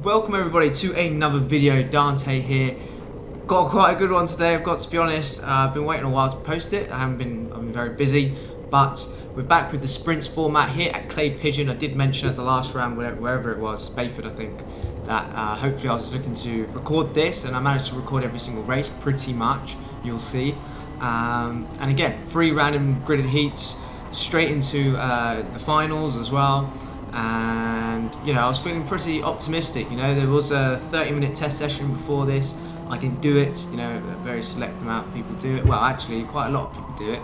Welcome everybody to another video. Dante here. Got quite a good one today, I've got to be honest. I've been waiting a while to post it. I've been very busy, but we're back with the sprints format here at Clay Pigeon. I did mention at the last round, wherever it was, Bayford I think, that hopefully I was looking to record this, and I managed to record every single race pretty much, you'll see. And again, 3 random gridded heats straight into the finals as well. And I was feeling pretty optimistic. There was a 30-minute test session before this. I didn't do it. A very select amount of people do it. Well, actually quite a lot of people do it,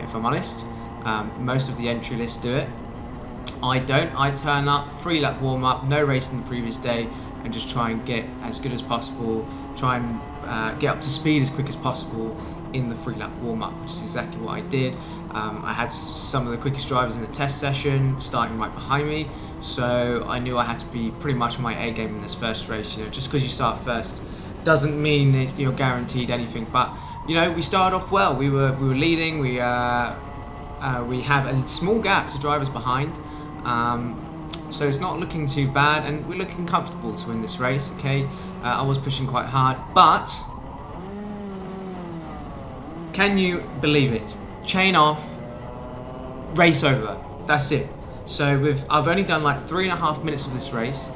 if I'm honest. Most of the entry list do it. I don't. I turn up, 3-lap warm-up, no racing the previous day, and just try and get as good as possible, try and get up to speed as quick as possible in the 3-lap warm-up, which is exactly what I did. I had some of the quickest drivers in the test session starting right behind me, so I knew I had to be pretty much on my A game in this first race. Just because you start first doesn't mean that you're guaranteed anything. But we started off well. We were leading. We have a small gap to drivers behind, so it's not looking too bad, and we're looking comfortable to win this race. Okay, I was pushing quite hard, but can you believe it? Chain off, race over. That's it. So I've only done like 3.5 minutes of this race.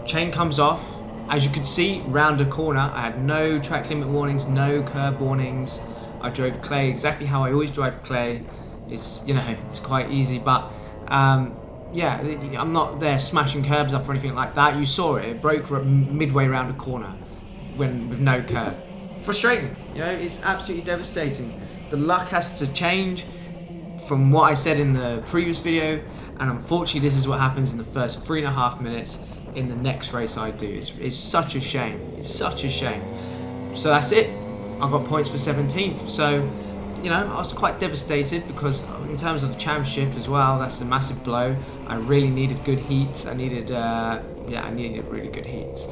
Chain comes off. As you could see, round a corner, I had no track limit warnings, no curb warnings. I drove clay exactly how I always drive clay. It's it's quite easy, but yeah, I'm not there smashing curbs up or anything like that. You saw it. It broke midway round a corner with no curb. Frustrating. It's absolutely devastating. The luck has to change from what I said in the previous video, and unfortunately this is what happens in the first 3.5 minutes in the next race I do. It's such a shame. It's such a shame. So that's it. I got points for 17th. So I was quite devastated, because in terms of the championship as well, that's a massive blow. I really needed good heats. I needed really good heats.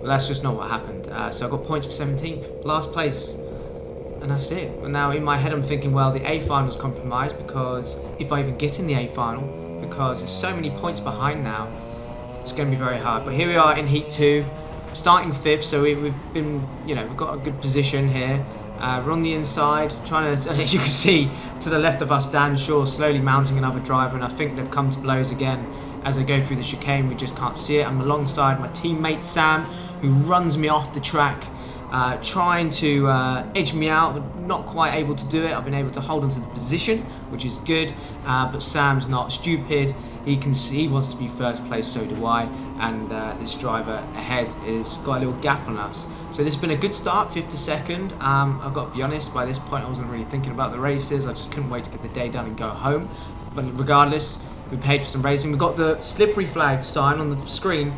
But that's just not what happened. So I got points for 17th, last place. And that's it. But now in my head I'm thinking, well, the A final is compromised, because if I even get in the A final, because there's so many points behind now, it's going to be very hard. But here we are in Heat 2, starting 5th, so we've been, we've got a good position here. We're on the inside, trying to, as you can see, to the left of us, Dan Shaw slowly mounting another driver, and I think they've come to blows again as I go through the chicane. We just can't see it. I'm alongside my teammate Sam, who runs me off the track, trying to edge me out, but not quite able to do it. I've been able to hold onto the position, which is good, but Sam's not stupid. He wants to be first place, so do I, and this driver ahead has got a little gap on us. So this has been a good start, 5th to 2nd. I've got to be honest, by this point I wasn't really thinking about the races. I just couldn't wait to get the day done and go home. But regardless, we paid for some racing. We got the slippery flag sign on the screen,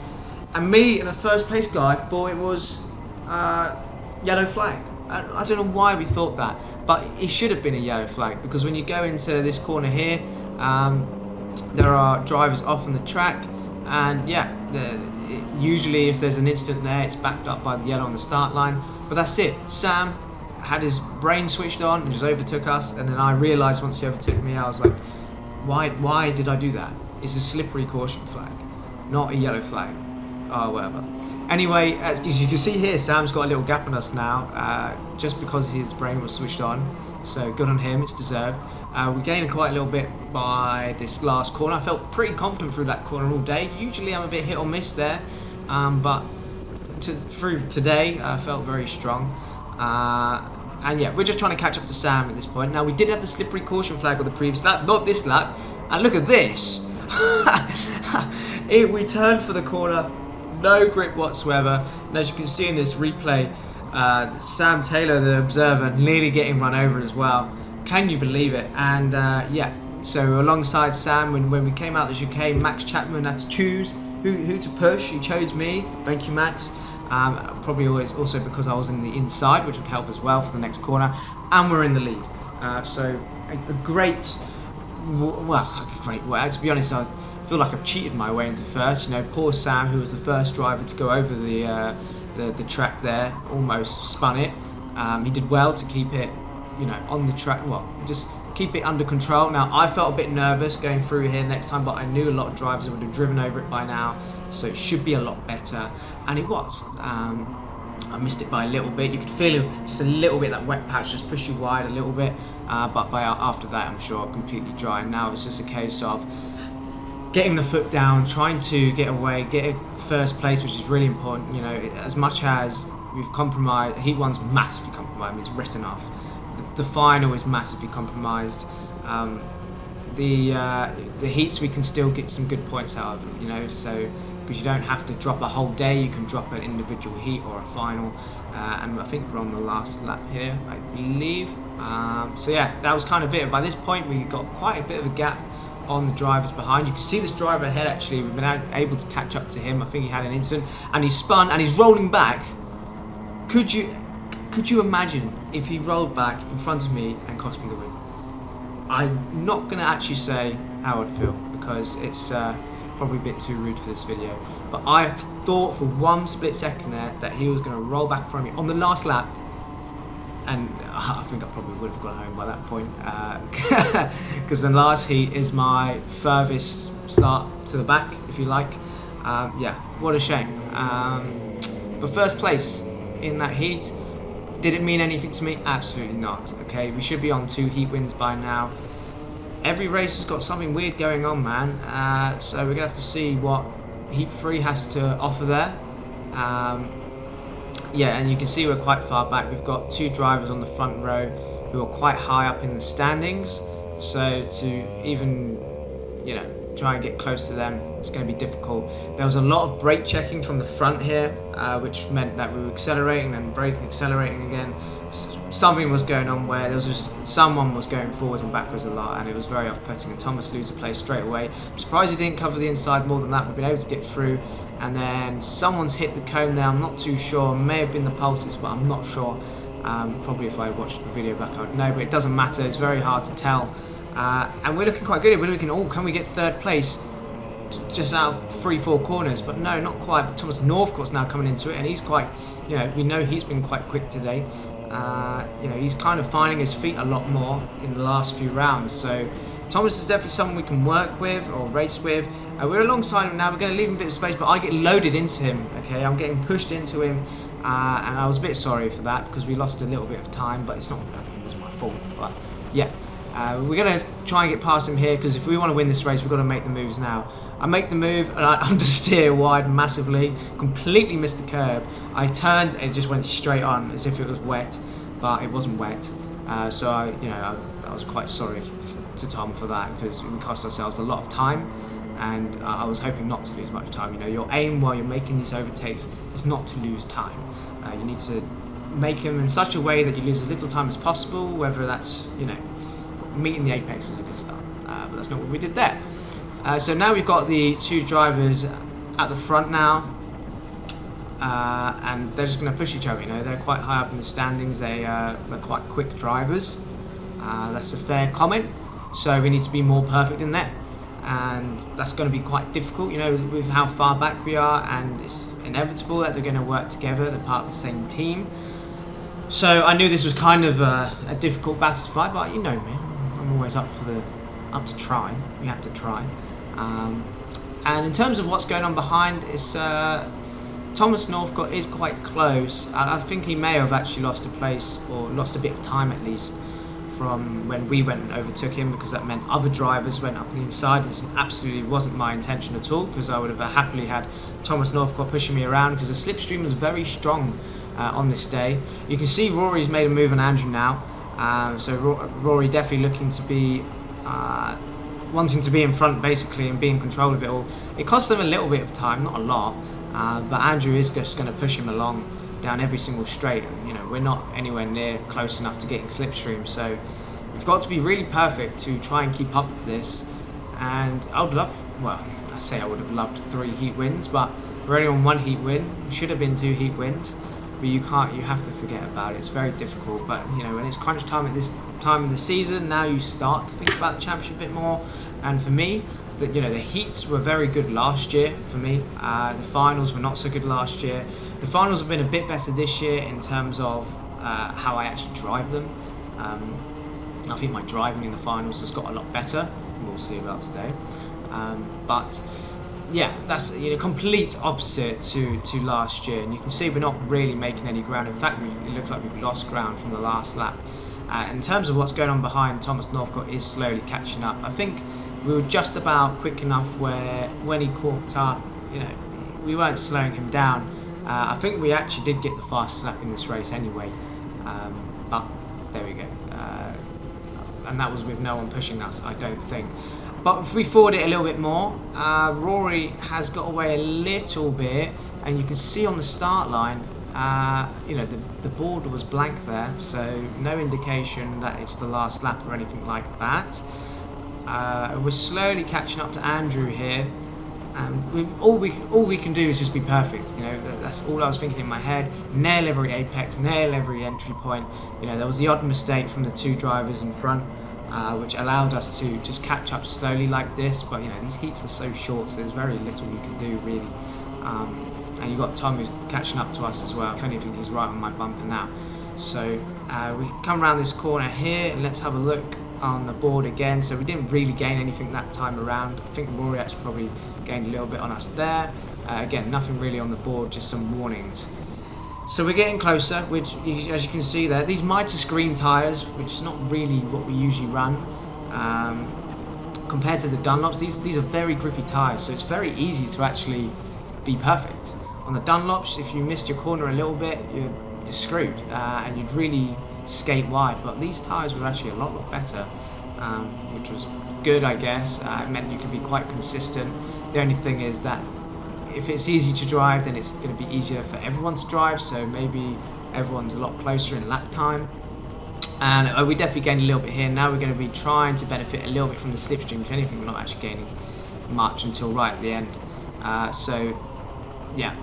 and me and the first place guy thought it was yellow flag. I don't know why we thought that, but it should have been a yellow flag, because when you go into this corner here, there are drivers off on the track, and usually if there's an incident there, it's backed up by the yellow on the start line. But that's it. Sam had his brain switched on and just overtook us, and then I realised once he overtook me, I was like, why did I do that? It's a slippery caution flag, not a yellow flag. Oh, whatever. Anyway, as you can see here, Sam's got a little gap on us now, just because his brain was switched on. So good on him, it's deserved. We gained quite a little bit by this last corner. I felt pretty confident through that corner all day. Usually I'm a bit hit or miss there, but through today I felt very strong. And yeah, we're just trying to catch up to Sam at this point. Now we did have the slippery caution flag on the previous lap, not this lap. And look at this. We turned for the corner, no grip whatsoever. And as you can see in this replay, Sam Taylor, the observer, nearly getting run over as well. Can you believe it? And so alongside Sam, when we came out the chicane, Max Chapman had to choose who to push. He chose me. Thank you, Max. Probably always also because I was in the inside, which would help as well for the next corner. And we're in the lead. So a great, to be honest, I feel like I've cheated my way into first. Poor Sam, who was the first driver to go over the track there, almost spun it. He did well to keep it, on the track. Well, just keep it under control. Now, I felt a bit nervous going through here next time, but I knew a lot of drivers would have driven over it by now, so it should be a lot better, and it was. I missed it by a little bit. You could feel it just a little bit, that wet patch just pushed you wide a little bit, but after that, I'm sure completely dry. And now it's just a case of getting the foot down, trying to get away, get a first place, which is really important. You know, as much as we've compromised, Heat 1's massively compromised. I mean, it's written off. The final is massively compromised. The heats we can still get some good points out of, you know, so because you don't have to drop a whole day, you can drop an individual heat or a final, and I think we're on the last lap here, I believe. So yeah, that was kind of it. By this point, we got quite a bit of a gap on the drivers behind. You can see this driver ahead. Actually, we've been able to catch up to him. I think he had an incident, and he spun and he's rolling back. Could you imagine if he rolled back in front of me and cost me the win? I'm not going to actually say how I'd feel, because it's probably a bit too rude for this video, but I thought for one split second there that he was going to roll back from me on the last lap, and I think I probably would have gone home by that point, because the last heat is my furthest start to the back, if you like. Yeah, what a shame. But first place in that heat, did it mean anything to me? Absolutely not. Okay, we should be on 2 heat wins by now. Every race has got something weird going on, man. So we're gonna have to see what Heat 3 has to offer there. Yeah, and you can see we're quite far back. We've got 2 drivers on the front row who are quite high up in the standings. So to even, you know, try and get close to them, it's going to be difficult. There was a lot of brake checking from the front here, which meant that we were accelerating and braking, accelerating again. Something was going on where there was just someone was going forwards and backwards a lot, and it was very off-putting, and Thomas lose a place straight away. I'm surprised he didn't cover the inside more than that. We've been able to get through, and then someone's hit the cone there. I'm not too sure. It may have been the pulses, but I'm not sure. Probably if I watched the video back I would know, but it doesn't matter. It's very hard to tell. And we're looking quite good here. We're looking, oh, can we get 3rd place just out of 3-4 corners? But no, not quite. But Thomas Northcott's now coming into it, and he's quite, you know, we know he's been quite quick today. You know, he's kind of finding his feet a lot more in the last few rounds. So Thomas is definitely someone we can work with or race with. We're alongside him now. We're going to leave him a bit of space, but I get loaded into him. Okay, I'm getting pushed into him, and I was a bit sorry for that because we lost a little bit of time. But it's not, it wasn't my fault. But yeah. We're going to try and get past him here, because if we want to win this race, we've got to make the moves now. I make the move, and I understeer wide massively, completely missed the curb. I turned, and it just went straight on as if it was wet, but it wasn't wet. So I was quite sorry to Tom for that, because we cost ourselves a lot of time, and I was hoping not to lose much time. You know, your aim while you're making these overtakes is not to lose time. You need to make them in such a way that you lose as little time as possible, whether that's, you know, meeting the apex is a good start, but that's not what we did there. So now we've got the 2 drivers at the front now, and they're just going to push each other. You know, they're quite high up in the standings. They're quite quick drivers. That's a fair comment. So we need to be more perfect in that, and that's going to be quite difficult. You know, with how far back we are, and it's inevitable that they're going to work together. They're part of the same team. So I knew this was kind of a difficult battle to fight, but you know me. I'm always up to try. We have to try. And in terms of what's going on behind, it's Thomas Northcott is quite close. I think he may have actually lost a place, or lost a bit of time at least, from when we went and overtook him, because that meant other drivers went up the inside. It absolutely wasn't my intention at all, because I would have happily had Thomas Northcott pushing me around, because the slipstream was very strong on this day. You can see Rory's made a move on Andrew now. So Rory definitely looking to be, wanting to be in front basically and be in control of it all. It cost them a little bit of time, not a lot, but Andrew is just going to push him along down every single straight. You know, we're not anywhere near close enough to getting slipstream, so we've got to be really perfect to try and keep up with this. And I would love, well, I say I would have loved 3 heat wins, but we're only on 1 heat win. It should have been 2 heat wins. But you have to forget about it. It's very difficult. But you know, when it's crunch time at this time of the season, now you start to think about the championship a bit more. And for me, the heats were very good last year for me. The finals were not so good last year. The finals have been a bit better this year in terms of how I actually drive them. I think my driving in the finals has got a lot better. We'll see about today. But yeah, that's complete opposite to last year, and you can see we're not really making any ground. In fact, it looks like we've lost ground from the last lap. In terms of what's going on behind, Thomas Northcott is slowly catching up. I think we were just about quick enough where when he caught up, we weren't slowing him down. I think we actually did get the fastest lap in this race anyway, but there we go. And that was with no one pushing us, I don't think. But if we forward it a little bit more, Rory has got away a little bit, and you can see on the start line, the board was blank there, so no indication that it's the last lap or anything like that. We're slowly catching up to Andrew here, and all we can do is just be perfect. That's all I was thinking in my head. Nail every apex, nail every entry point. There was the odd mistake from the two drivers in front, which allowed us to just catch up slowly like this. But these heats are so short, so there's very little you can do really. And you've got Tom who's catching up to us as well. If anything, he's right on my bumper now. So we come around this corner here, and let's have a look on the board again. So we didn't really gain anything that time around. I think Rory actually probably gained a little bit on us there. Again, nothing really on the board, just some warnings. So we're getting closer, which, as you can see there, these Mitre screen tyres, which is not really what we usually run. Compared to the Dunlops, these are very grippy tyres, so it's very easy to actually be perfect. On the Dunlops, if you missed your corner a little bit, you're screwed, and you'd really skate wide. But these tyres were actually a lot better, which was good, I guess. It meant you could be quite consistent. The only thing is that if it's easy to drive, then it's going to be easier for everyone to drive, so maybe everyone's a lot closer in lap time. And we definitely gained a little bit here. Now we're going to be trying to benefit a little bit from the slipstream. If anything, we're not actually gaining much until right at the end. So yeah,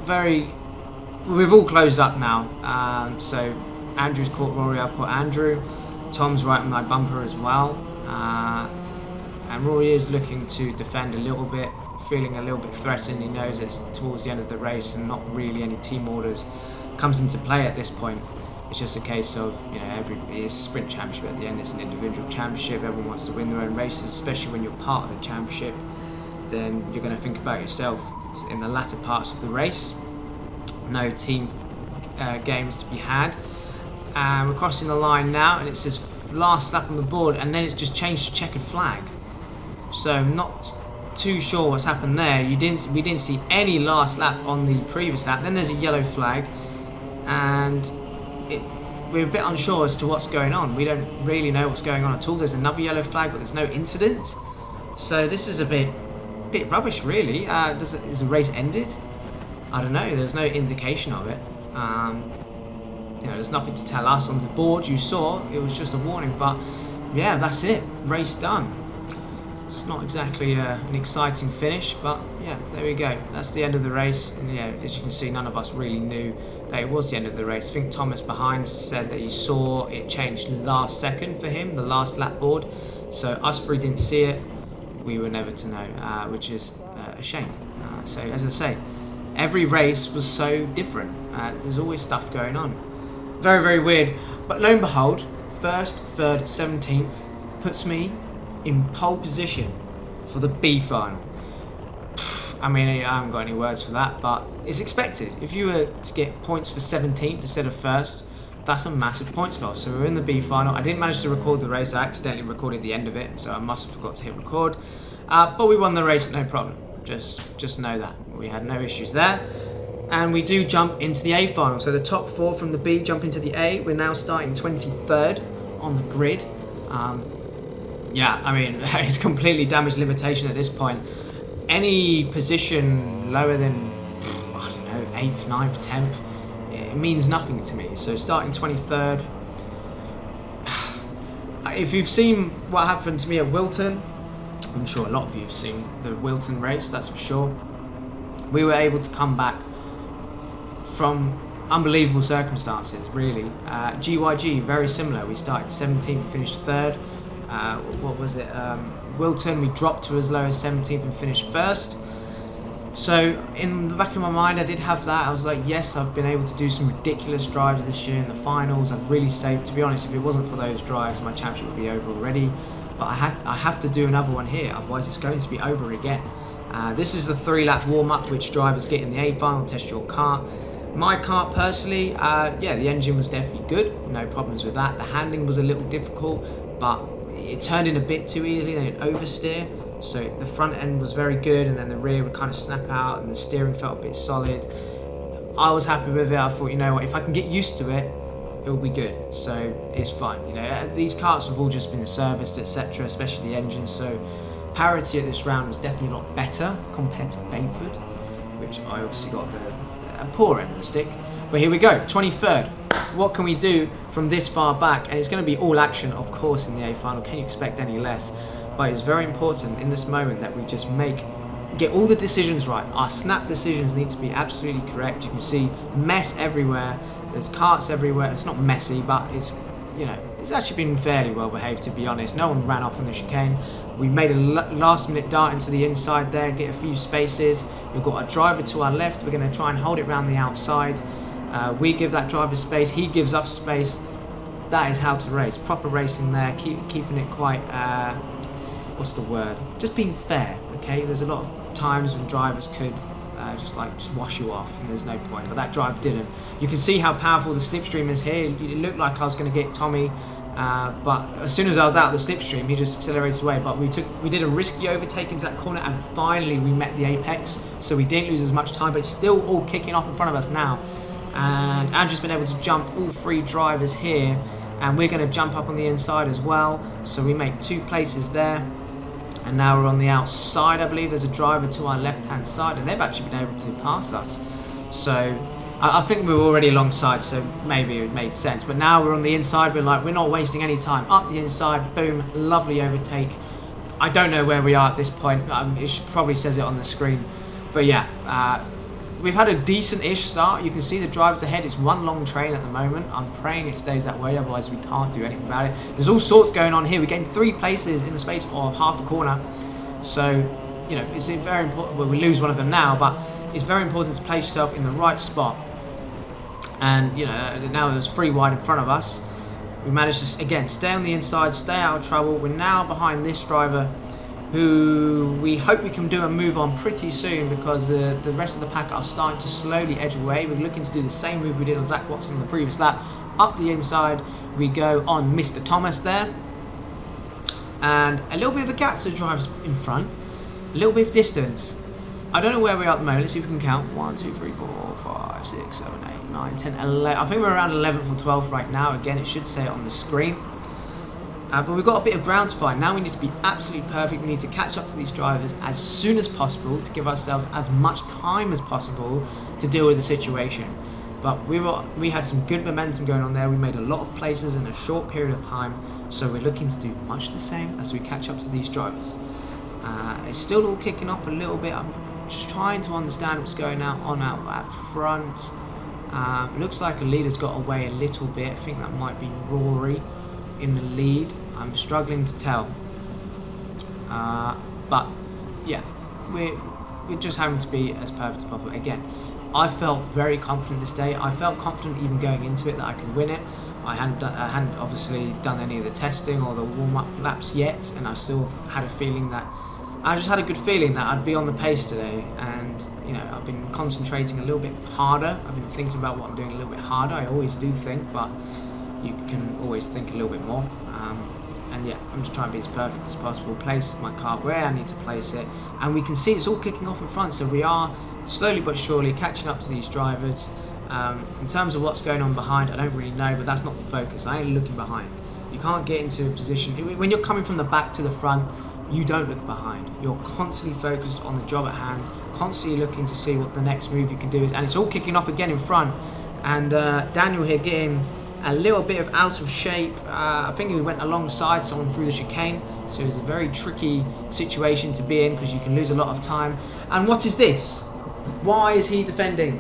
we've all closed up now. So Andrew's caught Rory, I've caught Andrew. Tom's right on my bumper as well. And Rory is looking to defend a little bit, feeling a little bit threatened. He knows it's towards the end of the race and not really any team orders comes into play at this point. It's just a case of, it's a sprint championship at the end, it's an individual championship, everyone wants to win their own races, especially when you're part of the championship. Then you're going to think about yourself in the latter parts of the race. No team games to be had. We're crossing the line now, and it says last lap on the board, and then it's just changed to checkered flag. So I'm not too sure what's happened there. We didn't see any last lap on the previous lap. Then there's a yellow flag, and we're a bit unsure as to what's going on. We don't really know what's going on at all. There's another yellow flag, but there's no incident. So this is a bit rubbish, really. Is the race ended? I don't know. There's no indication of it. There's nothing to tell us on the board. You saw it was just a warning, but yeah, that's it. Race done. It's not exactly an exciting finish, but yeah, there we go. That's the end of the race. And yeah, as you can see, none of us really knew that it was the end of the race. I think Thomas behind said that he saw it changed last second for him, the last lap board. So us three didn't see it. We were never to know, which is a shame. So as I say, every race was so different. There's always stuff going on. Very, very weird. But lo and behold, 1st, 3rd, 17th puts me in pole position for the B final. I mean, I haven't got any words for that, but it's expected. If you were to get points for 17th instead of 1st, that's a massive points loss. So we're in the B final. I didn't manage to record the race. I accidentally recorded the end of it, so I must have forgot to hit record. But we won the race, no problem. Just know that. We had no issues there. And we do jump into the A final. So the top 4 from the B jump into the A. We're now starting 23rd on the grid. Yeah, I mean, it's completely damage limitation at this point. Any position lower than, I don't know, 8th, 9th, 10th, it means nothing to me. So starting 23rd, if you've seen what happened to me at Wilton, I'm sure a lot of you have seen the Wilton race, that's for sure. We were able to come back from unbelievable circumstances, really. GYG, very similar. We started 17th, finished 3rd. What was it? Wilton, we dropped to as low as 17th and finished 1st. So in the back of my mind, I did have that. I was like, yes, I've been able to do some ridiculous drives this year in the finals. I've really saved. To be honest, if it wasn't for those drives, my championship would be over already. But I have to do another one here, otherwise it's going to be over again. This is the 3-lap warm-up, which drivers get in the A final, test your car. My car personally, yeah, the engine was definitely good, no problems with that. The handling was a little difficult, but it turned in a bit too easily, then it oversteer. So the front end was very good, and then the rear would kind of snap out, and the steering felt a bit solid. I was happy with it. I thought, you know what, if I can get used to it, it will be good. So it's fine. You know, these carts have all just been serviced, etc., especially the engine. So parity at this round was definitely a lot better compared to Bayford, which I obviously got a poor end of the stick. But here we go, 23rd. What can we do from this far back? And it's going to be all action, of course, in the A final. Can you expect any less? But it's very important in this moment that we just get all the decisions right. Our snap decisions need to be absolutely correct. You can see mess everywhere. There's carts everywhere. It's not messy, but it's, you know, it's actually been fairly well behaved, to be honest. No one ran off on the chicane. We made a last-minute dart into the inside there, get a few spaces. We've got a driver to our left. We're going to try and hold it around the outside. We give that driver space. He gives us space. That is how to race. Proper racing there. Keeping it quite, what's the word? Just being fair, okay? There's a lot of times when drivers could just wash you off, and there's no point. But that driver didn't. You can see how powerful the slipstream is here. It looked like I was going to get Tommy. But as soon as I was out of the slipstream, he just accelerated away. But we did a risky overtake into that corner, and finally we met the apex, so we didn't lose as much time. But it's still all kicking off in front of us now, and Andrew's been able to jump all 3 drivers here, and we're going to jump up on the inside as well. So we make 2 places there, and now we're on the outside. I believe there's a driver to our left-hand side, and they've actually been able to pass us. So I think we were already alongside, so maybe it made sense. But now we're on the inside. We're not wasting any time. Up the inside, boom, lovely overtake. I don't know where we are at this point. It probably says it on the screen. But yeah, we've had a decent-ish start. You can see the drivers ahead. It's one long train at the moment. I'm praying it stays that way, otherwise we can't do anything about it. There's all sorts going on here. We gained 3 places in the space of half a corner. So, you know, it's very important. Well, we lose one of them now, but it's very important to place yourself in the right spot. And, you know, now there's 3 wide in front of us. We managed to, again, stay on the inside, stay out of trouble. We're now behind this driver, who we hope we can do a move on pretty soon, because the rest of the pack are starting to slowly edge away. We're looking to do the same move we did on Zach Watson on the previous lap. Up the inside, we go on Mr. Thomas there. And a little bit of a gap to the drivers in front. A little bit of distance. I don't know where we are at the moment. Let's see if we can count. 1, 2, 3, 4, 5, 6, 7, 8, 9, 10, 11. I think we're around 11th or 12th right now. Again, it should say it on the screen. But we've got a bit of ground to find. Now we need to be absolutely perfect. We need to catch up to these drivers as soon as possible to give ourselves as much time as possible to deal with the situation. But we had some good momentum going on there. We made a lot of places in a short period of time. So we're looking to do much the same as we catch up to these drivers. It's still all kicking off a little bit. I'm just trying to understand what's going on out at front. Looks like a leader's got away a little bit. I think that might be Rory in the lead. I'm struggling to tell. But yeah, we're just having to be as perfect as possible. Again, I felt very confident this day. I felt confident even going into it that I could win it. I hadn't obviously done any of the testing or the warm-up laps yet, and I still had a feeling that I just had a good feeling that I'd be on the pace today. And you know, I've been concentrating a little bit harder. I've been thinking about what I'm doing a little bit harder. I always do think, but you can always think a little bit more. And yeah, I'm just trying to be as perfect as possible. Place my car where I need to place it, and we can see it's all kicking off in front. So we are slowly but surely catching up to these drivers. In terms of what's going on behind, I don't really know, but that's not the focus. I ain't looking behind. You can't get into a position when you're coming from the back to the front. You don't look behind. You're constantly focused on the job at hand, constantly looking to see what the next move you can do is. And it's all kicking off again in front. And Daniel here getting a little bit of out of shape. I think he went alongside someone through the chicane, so it was a very tricky situation to be in, because you can lose a lot of time. And what is this? Why is he defending?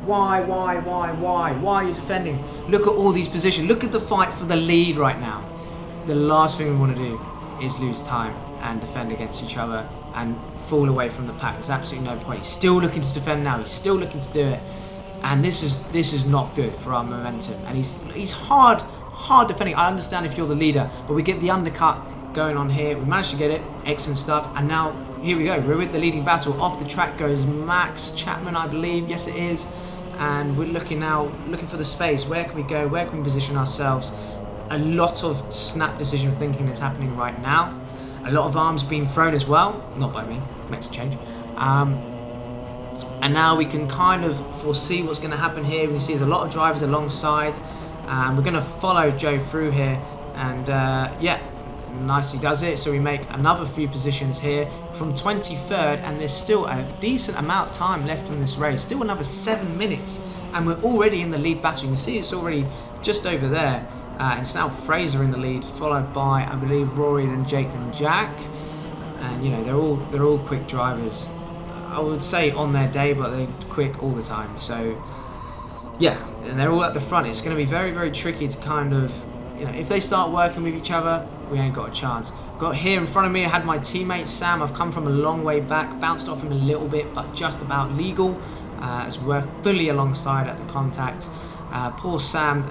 Why are you defending? Look at all these positions. Look at the fight for the lead right now. The last thing we want to do is lose time and defend against each other. and fall away from the pack. There's absolutely no point. He's still looking to defend now. He's still looking to do it, and this is not good for our momentum. And he's hard defending. I understand if you're the leader, but we get the undercut going on here. We managed to get it. Excellent stuff. And now here we go. We're with the leading battle. Off the track goes Max Chapman, I believe. Yes, it is. And we're looking for the space. Where can we go? Where can we position ourselves? A lot of snap decision thinking that's happening right now. A lot of arms being thrown as well. Not by me. Makes a change. And now we can kind of foresee what's going to happen here. We can see there's a lot of drivers alongside. We're going to follow Joe through here. And yeah, nicely does it. So we make another few positions here from 23rd. And there's still a decent amount of time left in this race. Still another 7 minutes. And we're already in the lead battle. You can see it's already just over there. And it's now Fraser in the lead, followed by, I believe, Rory, then Jake, then Jack. And you know, they're all quick drivers. I would say on their day, but they're quick all the time. So yeah, and they're all at the front. It's going to be very, very tricky to kind of, you know, if they start working with each other, we ain't got a chance. Got here in front of me, I had my teammate Sam. I've come from a long way back, bounced off him a little bit, but just about legal, as we're fully alongside at the contact. Poor Sam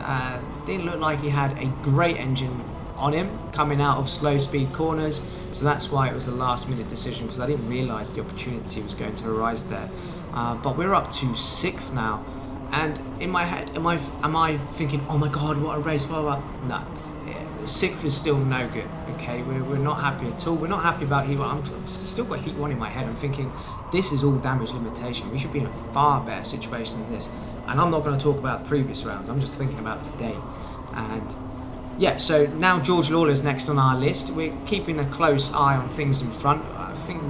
didn't look like he had a great engine on him coming out of slow speed corners, so that's why it was a last minute decision, because I didn't realise the opportunity was going to arise there. But we're up to 6th now, and in my head, am I thinking, oh my god, what a race, blah blah blah? No, 6th is still no good. Okay, we're not happy at all. We're not happy about Heat 1. I've still got Heat 1 in my head. I'm thinking this is all damage limitation. We should be in a far better situation than this. And I'm not going to talk about the previous rounds. I'm just thinking about today. And yeah, so now George Lawler's next on our list. We're keeping a close eye on things in front. I think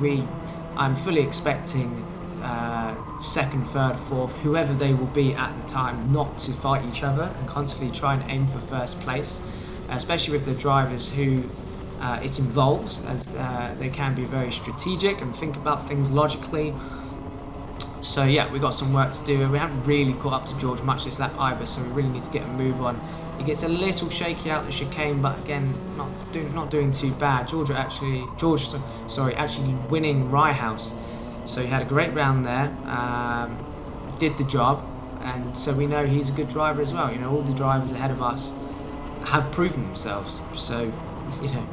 I'm fully expecting 2nd, 3rd, 4th, whoever they will be at the time, not to fight each other and constantly try and aim for 1st place, especially with the drivers who it involves, as they can be very strategic and think about things logically. So yeah, we've got some work to do. We haven't really caught up to George much this lap either, so we really need to get a move on. He gets a little shaky out the chicane, but again, not doing too bad. George actually winning Rye House. So he had a great round there, did the job, and so we know he's a good driver as well. You know, all the drivers ahead of us have proven themselves. So, you know,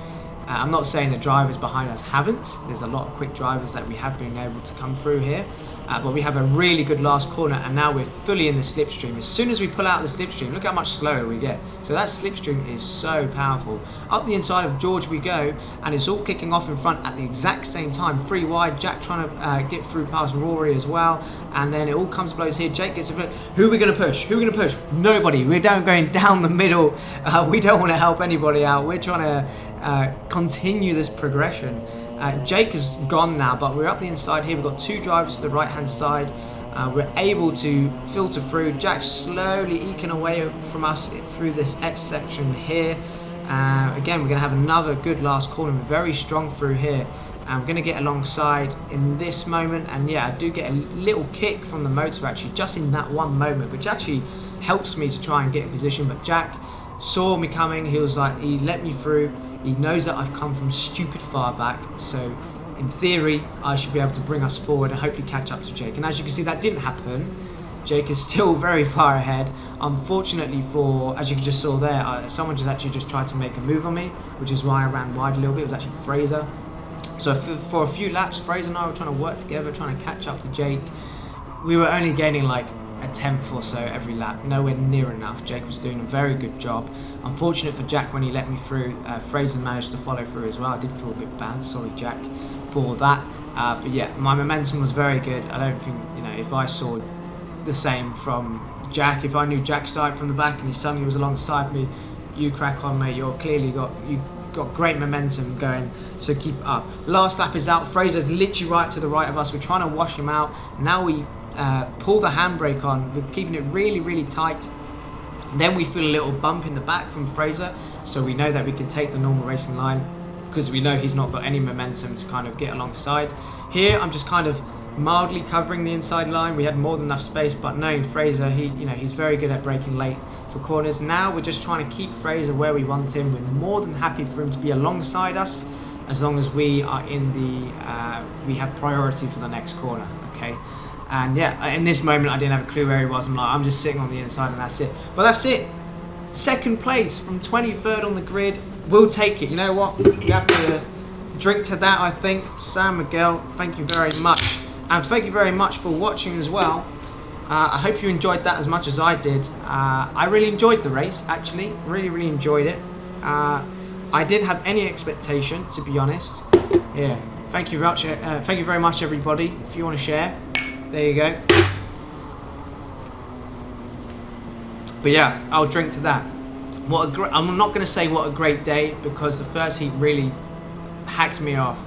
I'm not saying the drivers behind us haven't. There's a lot of quick drivers that we have been able to come through here. But we have a really good last corner, and now we're fully in the slipstream. As soon as we pull out the slipstream, look how much slower we get. So that slipstream is so powerful. Up the inside of George we go, and it's all kicking off in front at the exact same time. 3 wide, Jack trying to get through past Rory as well, and then it all comes blows here. Jake gets a bit. Who are we going to push? Who are we going to push? Nobody. We're going down the middle. We don't want to help anybody out. We're trying to continue this progression. Jake is gone now, but we're up the inside here. We've got 2 drivers to the right hand side. We're able to filter through. Jack's slowly eking away from us through this X section here. Again, we're going to have another good last corner. We're very strong through here. I'm going to get alongside in this moment, and yeah, I do get a little kick from the motor actually just in that one moment, which actually helps me to try and get a position. But Jack saw me coming. He was like, he let me through. He knows that I've come from stupid far back, so in theory I should be able to bring us forward and hopefully catch up to Jake. And as you can see, that didn't happen. Jake is still very far ahead. Unfortunately for, as you just saw there, someone just tried to make a move on me, which is why I ran wide a little bit. It was actually Fraser. So for a few laps, Fraser and I were trying to work together, trying to catch up to Jake. We were only gaining like a 10th or so every lap, nowhere near enough. Jake was doing a very good job. Unfortunate for Jack when he let me through. Fraser managed to follow through as well. I did feel a bit bad, sorry Jack for that. But yeah, my momentum was very good. I don't think, you know, if I saw the same from Jack, if I knew Jack started from the back and he suddenly was alongside me, you crack on mate, you're clearly got great momentum going, so keep up. Last lap is out. Fraser's literally right to the right of us. We're trying to wash him out. Now we pull the handbrake on. We're keeping it really, really tight. Then we feel a little bump in the back from Fraser, so we know that we can take the normal racing line because we know he's not got any momentum to kind of get alongside. Here, I'm just kind of mildly covering the inside line. We had more than enough space, but knowing Fraser, he's very good at braking late for corners. Now we're just trying to keep Fraser where we want him. We're more than happy for him to be alongside us. as long as we are in the we have priority for the next corner. Okay. And yeah, in this moment I didn't have a clue where he was. I'm just sitting on the inside and that's it. But that's it. Second place from 23rd on the grid. We'll take it. You know what? We have to drink to that, I think. San Miguel, thank you very much. And thank you very much for watching as well. I hope you enjoyed that as much as I did. I really enjoyed the race, actually. Really enjoyed it. I didn't have any expectation, to be honest. Yeah. Thank you very much, everybody. If you want to share, there you go. But yeah, I'll drink to that. I'm not going to say what a great day, because the first heat really hacked me off.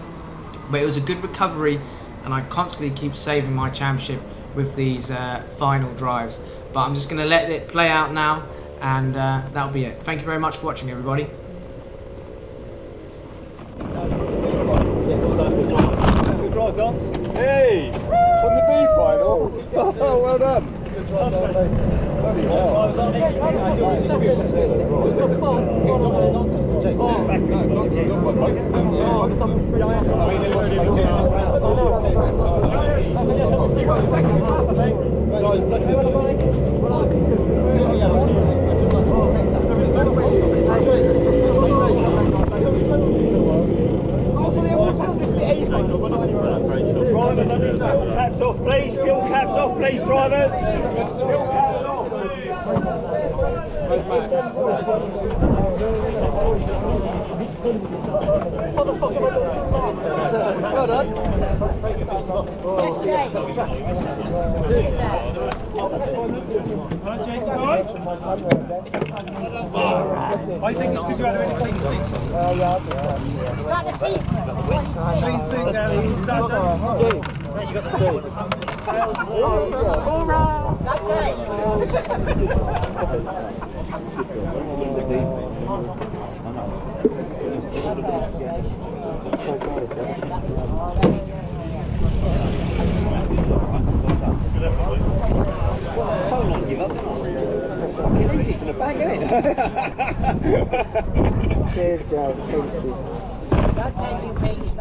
But it was a good recovery, and I constantly keep saving my championship with these final drives. But I'm just going to let it play out now, and that'll be it. Thank you very much for watching, everybody. Good drive, Dante. Hey! On the B final. Oh, well done. Good drive, Dante. Bloody hell. Caps off, please. Fuel caps off, please, drivers. Well done. I think it's because you had a really clean seat. Is that the seat? Clean seat now, easy start. You got the two. Fucking easy from the back, isn't it? Cheers, Joe. Dante, you reached.